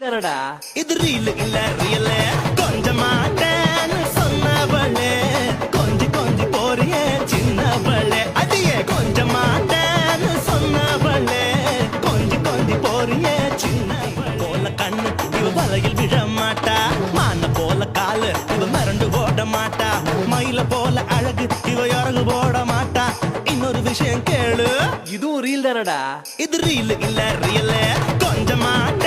தானடா இது ரீல் இல்ல ரியல் கொஞ்சம் மாட்டேன்னு சொன்னவளே கொஞ்சி கொஞ்சி போறிய சின்னவளே அடியே கொஞ்சம் மாட்டேன்னு சொன்னவளே கொஞ்சி கொஞ்சி போறிய சின்னவளே போல கண்ணு இவ வலையில் விழ மாட்டா மான போல காலு இவ மறந்து ஓட மாட்டா மயில போல அழகு இவ இறகு போட மாட்டா இன்னொரு விஷயம் கேளு இதுவும் ரீல் தானடா இது ரீல் இல்ல ரியல் கொஞ்சம் மாட்டேன்